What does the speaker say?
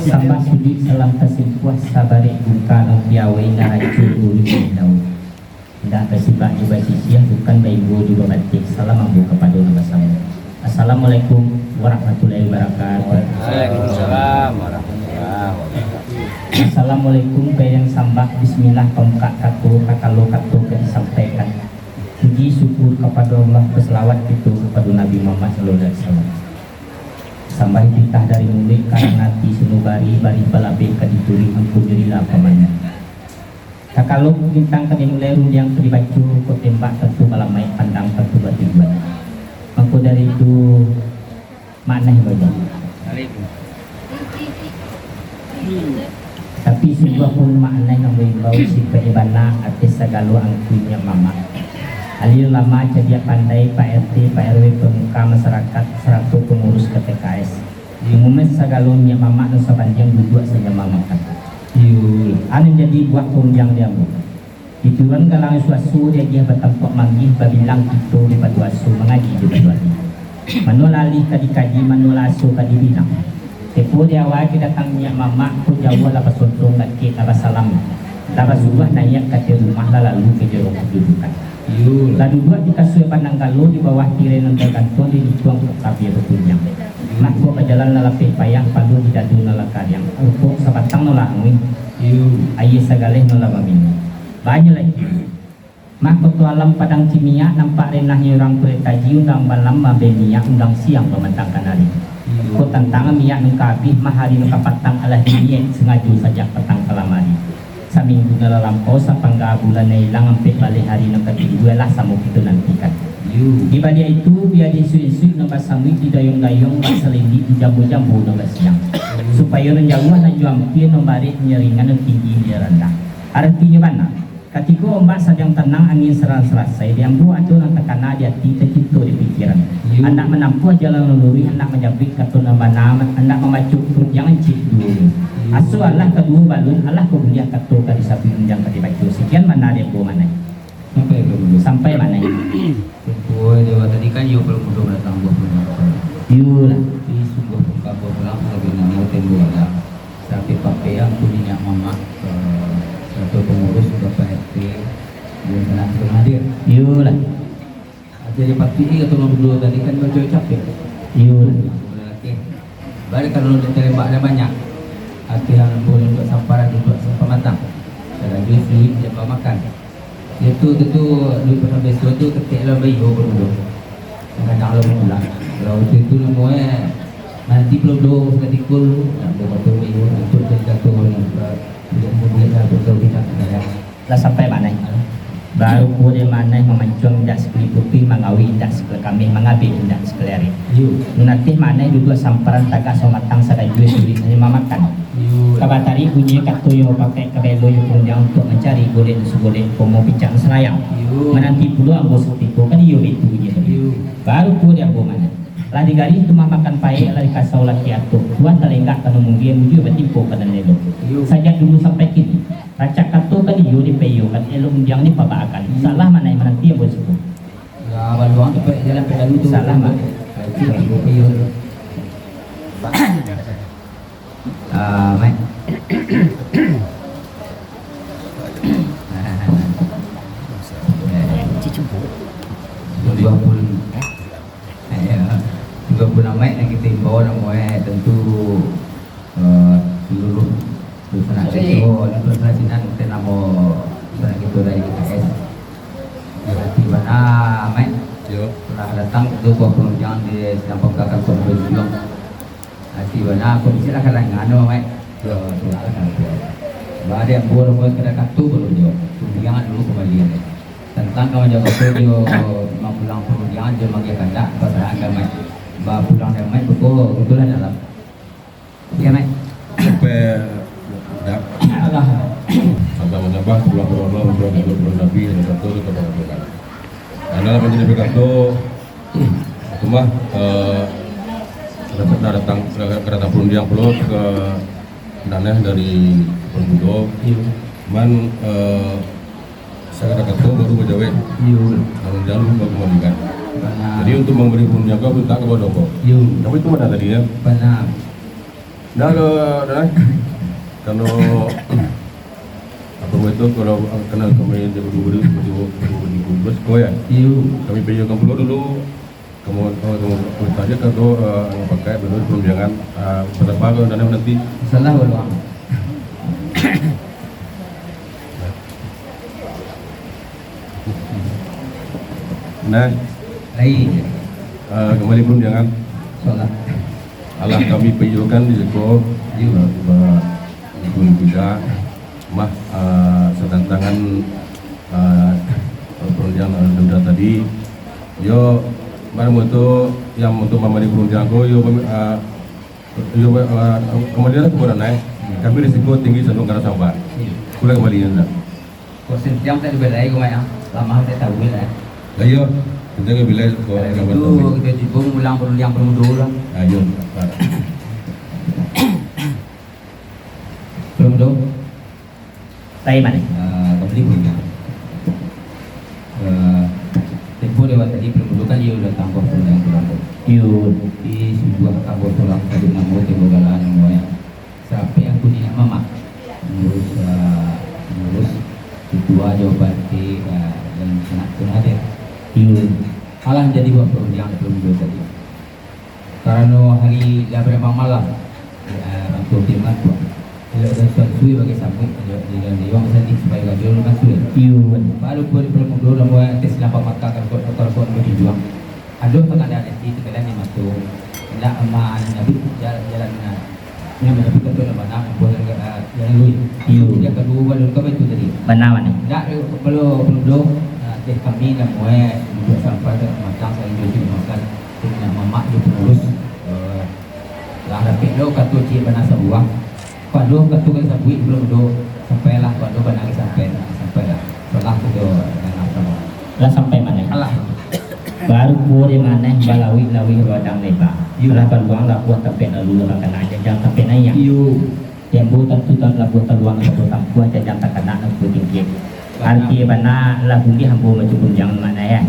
Sambah sudi salam tasimpuas sabari buka piawai naracu ulu daun. Tidak bersibak juga sisiah bukan baibu di batik. Salam ambu kepada nama sama. Assalamualaikum warahmatullahi wabarakatuh. Waalaikumsalam warahmatullahi wabarakatuh. Assalamualaikum bayang sambah bismillah pembuka katu kakalo katu disampaikan. Puji syukur kepada Allah berselawat itu kepada Nabi Muhammad SAW. Sampai titah dari mulik karena nanti sunubari bari balabe kadituri angku dirilah pamannya. Kakalo bintang kami lerun yang teribaju ko tembak tentu malamai pandang tentu batibuan. Maka dari itu makna ibadah. Tapi sebuah pun makna yang bau si keibana atas segala angkunya mama. Alil lama jadi pandai Pak RT, Pak RW pemuka masyarakat seratus pengurus ke TKS. Umumen segalonya mama dan sepanjang duduk saja mama kan. Anu jadi buat tunjang dia bu. Dituan galang suasu dia bertempat manggih babilang itu di batu asu mengaji di batu asu. Manulali kadikaji manulasu kadibilang. Tepo dia awal kita datangnya mama ku jauh lah pasontrong laki labas salam. Labas ubah naik ke rumah lalu ke jorong kedudukan. Lalu buat dikasih pandang galuh di bawah tirai nonton kantor di dituang ke kabir bertunjang. Nak gua berjalan lalapi payang palu di dadu nolakar yang untuk sebatang nolak ngui. Ayah segaleh nolak mamin. Banyak lagi. Mak petualam padang kimia nampak renahnya orang peretaji undang malam mabenia undang siang pementangkan hari. Ko tantangan minyak nungkabih mahari nungkapatang alah diniyek sengaju saja petang kelamari. Saminggu nalalampau sapangga bulan na ilang sampai balik hari na kedua lah sama kita nantikan. Di balik itu biar disu-isu nambah samui di dayung-dayung bak selindi di jambu-jambu nambah siang. Supaya menjauh na juampir nombari nyeringan dan tinggi dia rendah. Artinya mana? Ketika ombak sedang tenang angin serang-serasai yang buat itu nak tekana dia tidak itu di pikiran. Anak menampu jalan leluri, anak menjabrik kata nama-nama, anak memacu perut jangan cip dulu. Asu Allah kedua balun, Allah kemudian kata kali sapi yang ketibacu. Sekian mana dia buat mana? Sampai mana? Oh, Jawa tadi kan yo belum udah datang buat Yulah. Ini sungguh buka pulang lagi nama tembok ada. Tapi pakai yang punya mama satu pengurus Bapak RT belum pernah hadir. Yulah. Jadi pasti atau nomor 2 tadi kan baca capek. Yulah. Balik kalau udah tembaknya banyak. Latihan boleh untuk samparan untuk sampah matang. Ada duit dia makan. Itu duit pada besok tu ketik lah bayi berdua. Kadang lo pulang. Kalau itu namanya nanti belum do ketikul nak buat bayi untuk jadi jatuh ni. Kemudian dah betul tidak ada. Lah sampai mana? Baru boleh mana memancung dak sekali putih mangawi dak sekali kami mengabi dak sekali. Nanti mana dua samparan tagak somatang sada jual duit hanya mamakan. Kabatari bunyi kartu yang pakai kabelo yang punya untuk mencari boleh boleh pomo bincang selayang. Menanti puluh ambo itu kan iyo itu bunyi. Baru boleh ambo mana. Lah di garis itu mamakan pae lah dikasau laki atuh. Buat telenggak kalau mungkin muju bertimpo pada nelo. Saja dulu sampai kini. Racak kartu kan iyo di peyo kan elo mundiang ni pabaakan. Salah mana yang menanti ambo sebut. Ya baluang tu jalan pedalu tu. Salah mana? Mai. Cicempu. 26 Mei yang kita imbau namanya tentu seluruh perusahaan sektor dan perusahaan kita nama perusahaan kita dari KS. Di mana Mei telah datang ke buah penunjang di sedang penggakan konferensi. Di mana komisi lah kalangan nama Mei. Ada yang boleh kena kartu belum dia. Tunjangan dulu kembali. Tentang kawan jaga video mau pulang tunjangan dia bagi kandak pasal agama. Bah pulang dari Mei betul kebetulan dalam. Ya Mei. Sampai dak. Allah. Sampai menyembah pulang Nabi dan satu itu kepada karena menjadi berkata cuma datang kereta perundiang pulau ke Daneh dari Pembudo. Man saya kata baru berjawab. Kalau jalan baru kembalikan. Jadi untuk memberi perundiang kau minta ke Bodoko. Tapi itu mana tadi ya? Benar. Dah lo, dah. Kalau apa itu kalau kenal kami dia berdua berdua kau ya. Kami pergi kampung dulu. Kamu tanya kalau yang pakai benar belum jangan berapa kalau nanti. Salah walau. Nah, Lain. kembali belum jangan. Salah. Allah kami perjuangkan di sekolah ibu kita mah sedantangan perundingan sudah tadi yo barang itu yang untuk mama di perundingan ko yo kemudian kemudian naik kami risiko tinggi sebelum karena sampah kuliah kembali ya Kosin jam tadi berai kau ya. Lama kita tahu ya. ayo kita ke bilas ko Itu kita juga ulang perundingan perundingan lah. ayo Perundingan. Tay mana? Komplit punya. Tempo lewat tadi perundingan dia udah tambah perundingan perundingan. Yun. Di sebuah kabur tulang tadi nama tempo galaan semuanya. Sampai yang punya mama ngurus ketua jawaban di dan senat pun hadir. Yun. Malah jadi buat perundingan perundingan tadi. Karena hari berapa malam untuk timkan buat. Kalau ada suatu bagi sambut di dalam sendiri supaya gajul kan sulit. Yun. Baru boleh perundingan dalam buat tes lampak mata kan kalau berjuang. Ada pengadaan di tegalan ni masuk. Tidak aman nabi jalan yang menjadi ketua mana boleh jalan lui. Dia kedua baru kau itu tadi. Mana mana? Tidak belum teh kami dan muat juga sampai ke macam saya jadi makan dengan mamak di pengurus. Lah dapat lo katu cik banasa uang. Kalau katu kan sabui belum do sampailah kalau banang sampai lah. Setelah itu dan apa? Lah sampai mana? Allah. Baru boleh mana balawi wadang leba. Lah peluang lah buat tapi lalu lah kena jangan tapi naya. Yang buat tentu lah buat peluang lah buat tampu aja jangan tak kena nak buat tinggi. Arti bana lah bumi hambu macam jangan mana ya.